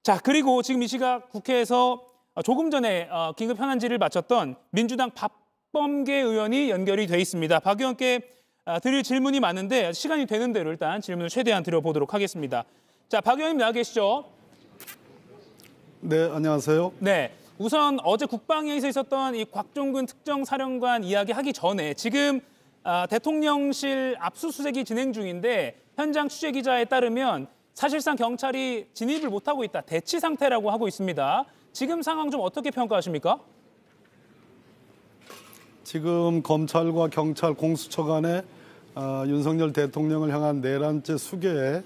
자, 그리고 지금 이 시각 국회에서 조금 전에 긴급 현안질을 마쳤던 민주당 박범계 의원이 연결이 돼 있습니다. 박 의원께 드릴 질문이 많은데 시간이 되는 대로 일단 질문을 최대한 드려보도록 하겠습니다. 자, 박 의원님 나와 계시죠? 네, 안녕하세요. 네, 우선 어제 국방위에서 있었던 이 곽종근 특정사령관 이야기 하기 전에 지금 대통령실 압수수색이 진행 중인데 현장 취재기자에 따르면 사실상 경찰이 진입을 못하고 있다. 대치 상태라고 하고 있습니다. 지금 상황 좀 어떻게 평가하십니까? 지금 검찰과 경찰 공수처 간에 윤석열 대통령을 향한 내란죄 수개의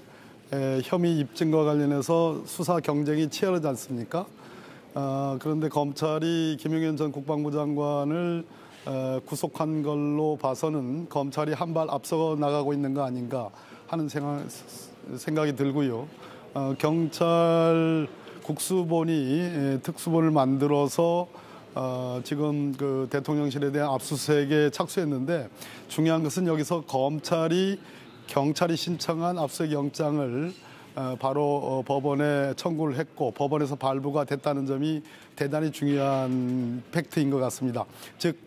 혐의 입증과 관련해서 수사 경쟁이 치열하지 않습니까? 그런데 검찰이 김용현 전 국방부 장관을 구속한 걸로 봐서는 검찰이 한 발 앞서 나가고 있는 거 아닌가 하는 생각이 들고요. 경찰 국수본이 특수본을 만들어서 지금 그 대통령실에 대한 압수수색에 착수했는데 중요한 것은 여기서 검찰이 경찰이 신청한 압수수색 영장을 바로 법원에 청구를 했고 법원에서 발부가 됐다는 점이 대단히 중요한 팩트인 것 같습니다. 즉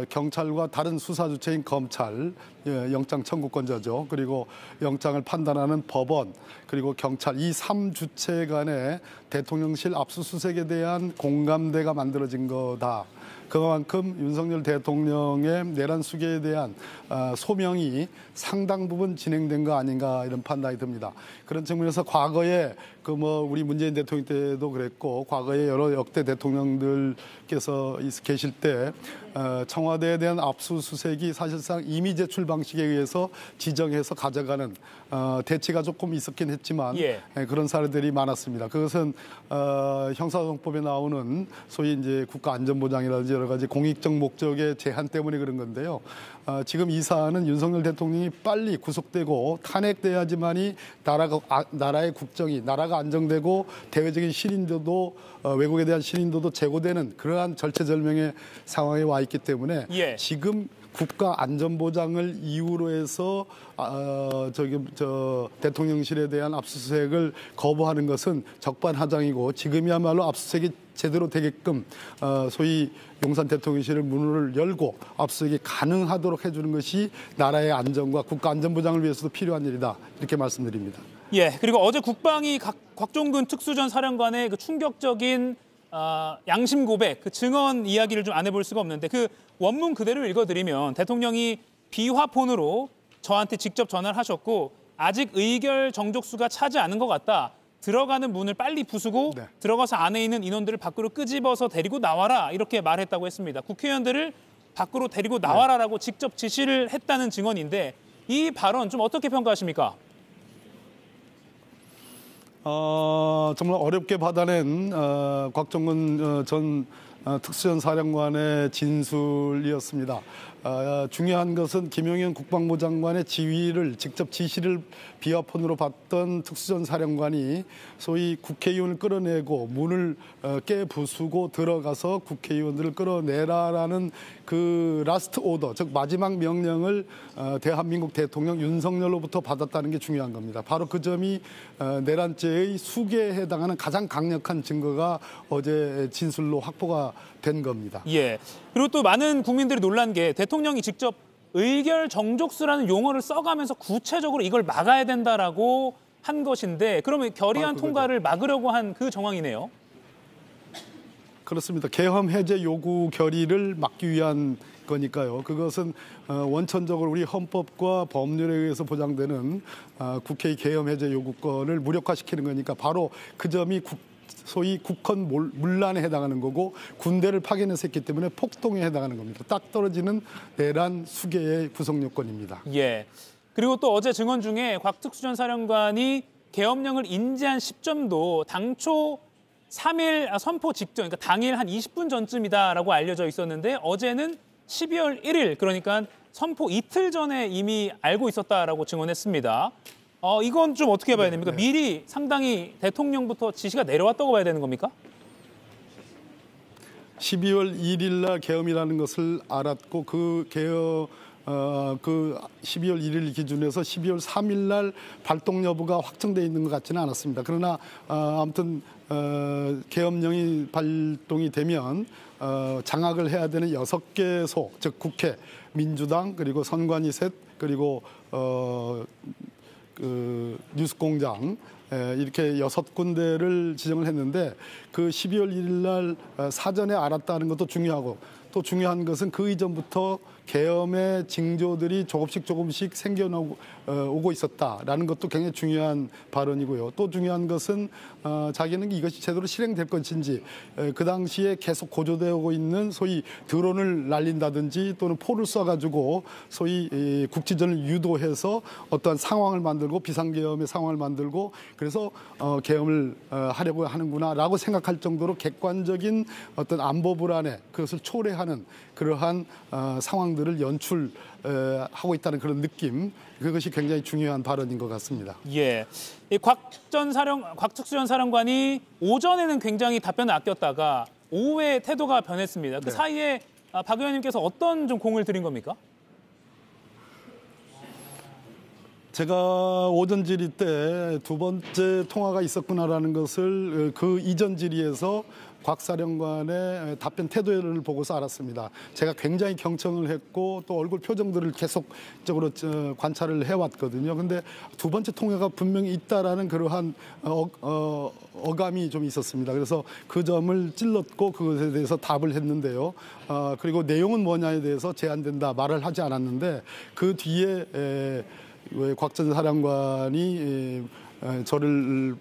경찰과 다른 수사 주체인 검찰, 영장 청구권자죠. 그리고 영장을 판단하는 법원, 그리고 경찰 이 3주체 간에 대통령실 압수수색에 대한 공감대가 만들어진 거다. 그만큼 윤석열 대통령의 내란 수개에 대한 소명이 상당 부분 진행된 거 아닌가 이런 판단이 듭니다. 그런 측면에서 과거에 우리 문재인 대통령 때도 그랬고 과거에 여러 역대 대통령들께서 계실 때 청와대에 대한 압수수색이 사실상 이미 제출 방식에 의해서 지정해서 가져가는 대치가 조금 있었긴 했지만 그런 사례들이 많았습니다. 그것은 형사소송법에 나오는 소위 이제 국가안전보장이라든지 여러 가지 공익적 목적의 제한 때문에 그런 건데요. 지금 이 사안은 윤석열 대통령이 빨리 구속되고 탄핵돼야지만이 나라의 국정이 나라가 안정되고 대외적인 신인도도 외국에 대한 신인도도 제고되는 그러한 절체절명의 상황에 와 있기 때문에 지금 국가 안전보장을 이유로 해서 대통령실에 대한 압수수색을 거부하는 것은 적반하장이고 지금이야말로 압수수색이 제대로 되게끔 소위 용산 대통령실을 문을 열고 압수수색이 가능하도록 해주는 것이 나라의 안전과 국가 안전보장을 위해서도 필요한 일이다 이렇게 말씀드립니다. 그리고 어제 국방이 곽종근 특수전 사령관의 그 충격적인 양심 고백, 그 증언 이야기를 좀 안 해볼 수가 없는데 그 원문 그대로 읽어드리면 대통령이 비화폰으로 저한테 직접 전화를 하셨고 아직 의결 정족수가 차지 않은 것 같다. 들어가는 문을 빨리 부수고 들어가서 안에 있는 인원들을 밖으로 끄집어서 데리고 나와라 이렇게 말했다고 했습니다. 국회의원들을 밖으로 데리고 나와라라고 직접 지시를 했다는 증언인데 이 발언 좀 어떻게 평가하십니까? 정말 어렵게 받아낸 곽종근 전 특수전 사령관의 진술이었습니다. 중요한 것은 김용현 국방부 장관의 직접 지시를 비화폰으로 받던 특수전 사령관이 소위 국회의원을 끌어내고 문을 깨부수고 들어가서 국회의원들을 끌어내라라는 그 라스트 오더, 즉 마지막 명령을 대한민국 대통령 윤석열로부터 받았다는 게 중요한 겁니다. 바로 그 점이 내란죄의 수개에 해당하는 가장 강력한 증거가 어제 진술로 확보가 된 겁니다. 그리고 또 많은 국민들이 놀란 게 대통령이 직접 의결 정족수라는 용어를 써가면서 구체적으로 이걸 막아야 된다라고 한 것인데 그러면 결의안 통과를 막으려고 한 그 정황이네요. 그렇습니다. 계엄 해제 요구 결의를 막기 위한 거니까요. 그것은 원천적으로 우리 헌법과 법률에 의해서 보장되는 국회의 계엄 해제 요구권을 무력화시키는 거니까 바로 그 점이 소위 국헌 문란에 해당하는 거고 군대를 파견해서 했기 때문에 폭동에 해당하는 겁니다. 딱 떨어지는 내란 수개의 구성 요건입니다. 그리고 또 어제 증언 중에 곽특수전 사령관이 계엄령을 인지한 시점도 당초 3일 선포 직전, 그러니까 당일 한 20분 전쯤이다라고 알려져 있었는데 어제는 12월 1일, 그러니까 선포 이틀 전에 이미 알고 있었다라고 증언했습니다. 이건 좀 어떻게 봐야 됩니까? 미리 상당히 대통령부터 지시가 내려왔다고 봐야 되는 겁니까? 12월 1일 날 계엄이라는 것을 알았고 그 그 12월 1일 기준에서 12월 3일 날 발동 여부가 확정돼 있는 것 같지는 않았습니다. 그러나 아무튼 계엄령이 발동이 되면 장악을 해야 되는 6개소, 즉 국회, 민주당, 그리고 선관위 셋, 그리고 그 뉴스공장 이렇게 6군데를 지정을 했는데 그 12월 1일 날 사전에 알았다는 것도 중요하고 또 중요한 것은 그 이전부터 계엄의 징조들이 조금씩 생겨오고 있었다라는 것도 굉장히 중요한 발언이고요. 또 중요한 것은 자기는 이것이 제대로 실행될 것인지 그 당시에 계속 고조되어 오고 있는 소위 드론을 날린다든지 또는 포를 쏴가지고 소위 국지전을 유도해서 어떠한 상황을 만들고 비상계엄의 상황을 만들고 그래서 계엄을 하려고 하는구나라고 생각할 정도로 객관적인 어떤 안보 불안에 그것을 초래하는 그러한 상황들을 연출하고 있다는 그런 느낌, 그것이 굉장히 중요한 발언인 것 같습니다. 예, 곽 특수전 사령관이 오전에는 굉장히 답변을 아꼈다가 오후에 태도가 변했습니다. 그 네. 사이에 박 의원님께서 어떤 좀 공을 들인 겁니까? 제가 오전 질의 때 2번째 통화가 있었구나라는 것을 그 이전 질의에서 곽 사령관의 답변 태도를 보고서 알았습니다. 제가 굉장히 경청을 했고 또 얼굴 표정들을 계속적으로 관찰을 해왔거든요. 근데 2번째 통화가 분명히 있다라는 그러한 어감이 좀 있었습니다. 그래서 그 점을 찔렀고 그것에 대해서 답을 했는데요. 그리고 내용은 뭐냐에 대해서 제한된다 말을 하지 않았는데 그 뒤에 곽 전 사령관이 저를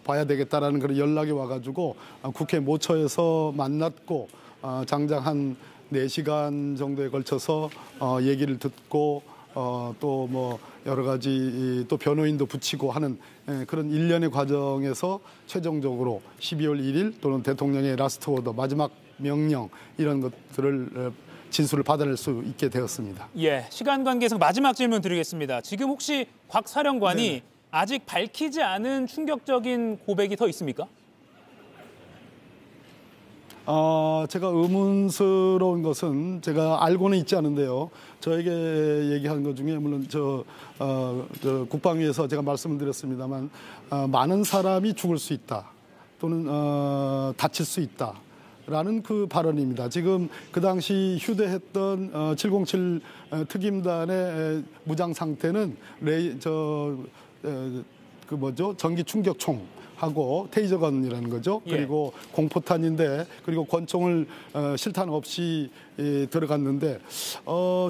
봐야 되겠다라는 그런 연락이 와가지고 국회 모처에서 만났고 장장 한 4시간 정도에 걸쳐서 얘기를 듣고 또 뭐 여러 가지 또 변호인도 붙이고 하는 그런 일련의 과정에서 최종적으로 12월 1일 또는 대통령의 라스트 오더 마지막 명령 이런 것들을 진술을 받아낼 수 있게 되었습니다. 예, 시간 관계상 마지막 질문 드리겠습니다. 지금 혹시 곽 사령관이 네. 아직 밝히지 않은 충격적인 고백이 더 있습니까? 제가 의문스러운 것은 제가 알고는 있지 않은데요. 저에게 얘기한 것 중에 물론 저 국방위에서 제가 말씀을 드렸습니다만 많은 사람이 죽을 수 있다 또는 다칠 수 있다. 라는 그 발언입니다. 지금 그 당시 휴대했던 707 특임단의 무장 상태는 전기 충격총하고 테이저건이라는 거죠. 예. 그리고 공포탄인데 그리고 권총을 실탄 없이 들어갔는데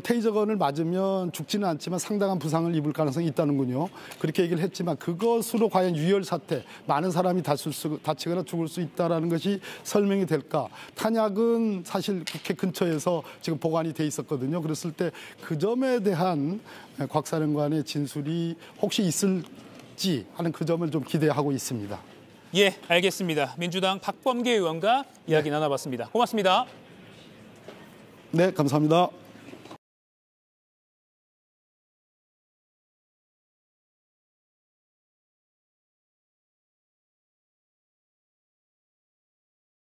테이저건을 맞으면 죽지는 않지만 상당한 부상을 입을 가능성이 있다는군요. 그렇게 얘기를 했지만 그것으로 과연 유혈 사태, 많은 사람이 다치거나 죽을 수 있다는 것이 설명이 될까? 탄약은 사실 국회 근처에서 지금 보관이 돼 있었거든요. 그랬을 때 그 점에 대한 곽 사령관의 진술이 혹시 있을지 하는 그 점을 좀 기대하고 있습니다. 예, 알겠습니다. 민주당 박범계 의원과 이야기 나눠봤습니다. 고맙습니다. 네, 감사합니다.